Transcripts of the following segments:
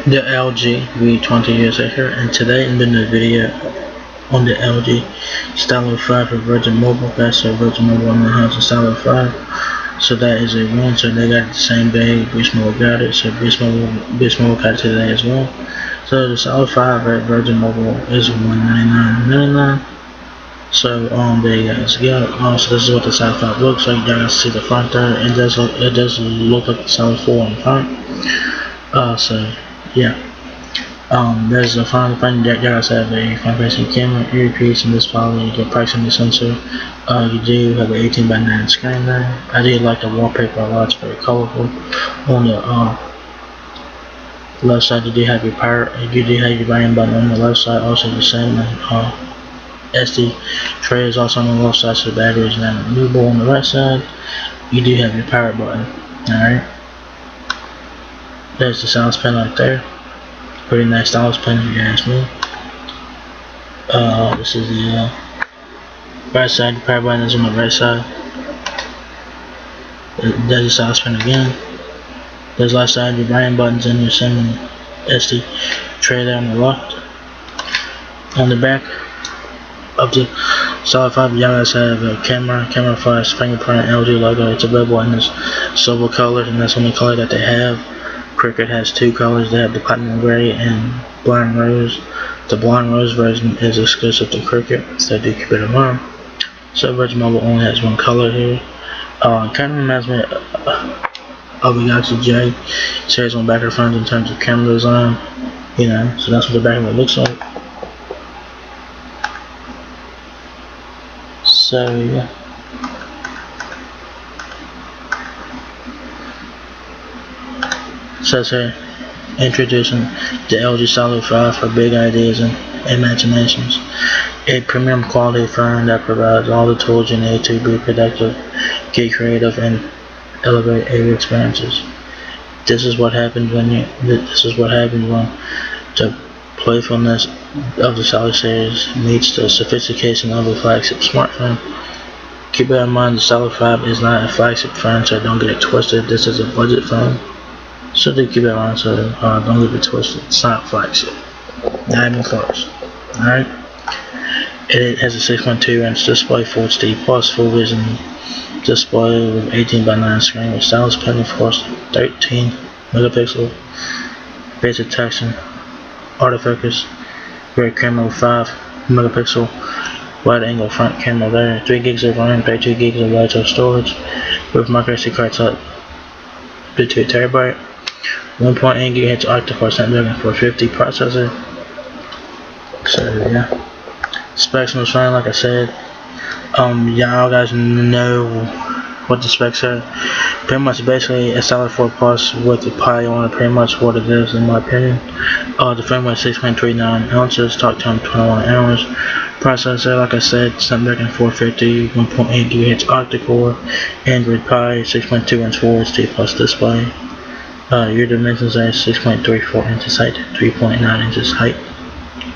The LG V20 USA here, and today I'm doing a video on the LG Stylo 5 for Virgin Mobile. That's a Virgin Mobile only has a Stylo 5, so that is a win. So they got it the same day. Beast Mobile got it, so Beast Mobile got it today as well. So the Stylo 5 at Virgin Mobile is $199.99. So there you guys go. So this is what the Stylo 5 looks like. Y'all can see the front there. It does look like the Stylo 4 in front. So yeah. There's a front you guys have a front-facing camera, earpiece, and display. You get proximity sensor. You do have an 18:9 screen there. I do like the wallpaper a lot. It's very colorful. On the left side, you do have your power. You do have your volume button on the left side. Also the same. SD tray is also on the left side, so the battery is not removable. On the right side, you do have your power button. Alright. There's the sound pen right there. Pretty nice stylus pen if you ask me. This is the right side. The power button is on the right side. There's the stylus pen again. There's left side. Your volume buttons and your semi SD tray there on the left. On the back of the Stylo 5, you guys have a camera flash, fingerprint, LG logo. It's available in this silver color, and that's the only color that they have. Cricket has two colors. They have the platinum gray and blind rose. The blind rose version is exclusive to Cricket, so do keep it in mind. So Virgin Mobile only has one color here. Kind of reminds me of the Galaxy J series on back of front in terms of camera design. You know, so that's what the back of it looks like. So yeah. Says here, introducing the LG Stylo 5 for big ideas and imaginations. A premium quality phone that provides all the tools you need to be productive, get creative, and elevate your experiences. This is what happens when the playfulness of the Stylo series meets the sophistication of a flagship smartphone. Keep in mind the Stylo 5 is not a flagship phone, so don't get it twisted. This is a budget phone. So do keep it on, so don't get it twisted. It's not flagship. Not even close. Alright? It has a 6.2-inch display, Full HD plus full vision display with 18:9 screen with stylus pen, of course, 13 megapixel base detection, autofocus, rear camera with 5 megapixel wide angle front camera there, 3 gigs of RAM, 32 gigs of wireless storage with micro SD card type, Bluetooth terabyte. 1.8 GHz octa-core Snapdragon 450 processor. So yeah, specs on the phone, like I said. Y'all guys know what the specs are. Pretty much, basically a Stylo 4 Plus with the Pi on it. Pretty much what it is, in my opinion. The phone weighs 6.39 ounces. Talk time 21 hours. Processor, like I said, Snapdragon 450, 1.8 GHz octa-core, Android Pie, 6.2-inch Full HD plus display. Your dimensions are 6.34 inches height, 3.9 inches height,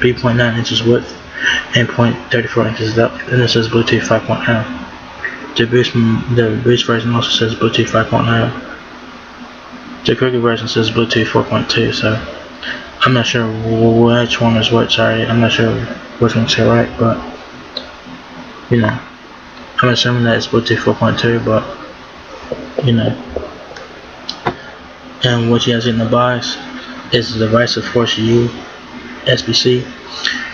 3.9 inches width, and 0.34 inches depth. And it says Bluetooth 5.0. The boost version also says Bluetooth 5.0. The Cricket version says Bluetooth 4.2. So I'm not sure which one is what. Sorry, I'm not sure which one's right, but you know, I'm assuming that it's Bluetooth 4.2, but you know. And what you guys get in the box is the device, of course, USB-C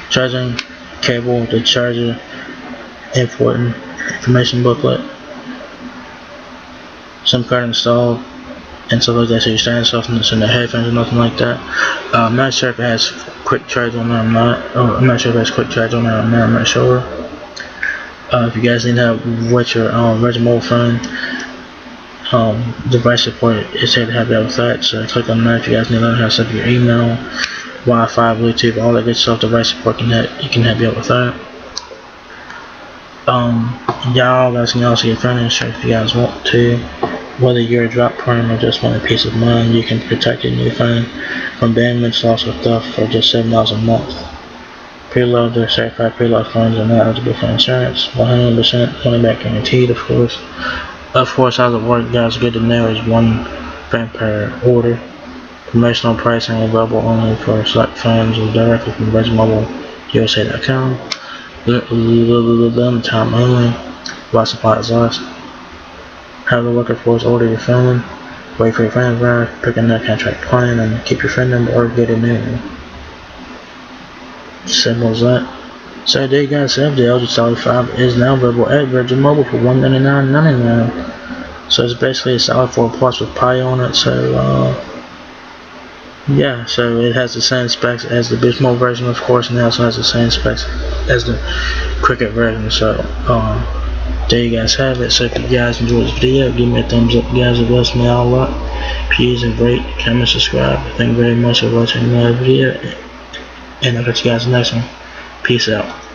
charging cable, the charger, important information booklet, SIM card installed, and stuff like that. So you're starting stuff in the headphones or nothing like that. I'm not sure if it has quick charge on there or not. I'm not sure if it has quick charge on there or not. I'm not sure. If you guys need help with your Virgin Mobile phone, device support is here to help you out with that. So click on that if you guys need to learn how to set up your email, Wi-Fi, Bluetooth, all that good stuff. Device support can help you out with that. Y'all guys can also get phone insurance if you guys want to. Whether you're a drop prone or just want a peace of mind, you can protect your new phone from damage, loss, or theft for just $7 a month. Preload, their certified preload phones are not eligible for insurance. 100% money back guaranteed, of course. Of course, how it works, guys, good to know, is one phone per order. Promotional pricing available only for select phones or directly from VirginMobileUSA.com. Limited time only. While supplies last. Have the worker force order your phone. Wait for your phone to arrive. Pick a net contract plan and keep your phone number or get a new one. Simple as that. So there you guys have the LG Stylo 5 is now available at Virgin Mobile for $199.99. So it's basically a Stylo 4 Plus with Pi on it. So yeah, so it has the same specs as the Bismo version, of course, and it also has the same specs as the Cricket version. So there you guys have it. So if you guys enjoyed this video, give me a thumbs up, guys. It helps me out a lot. Please and rate, comment, subscribe. Thank you very much for watching my video, and I'll catch you guys in the next one. Peace out.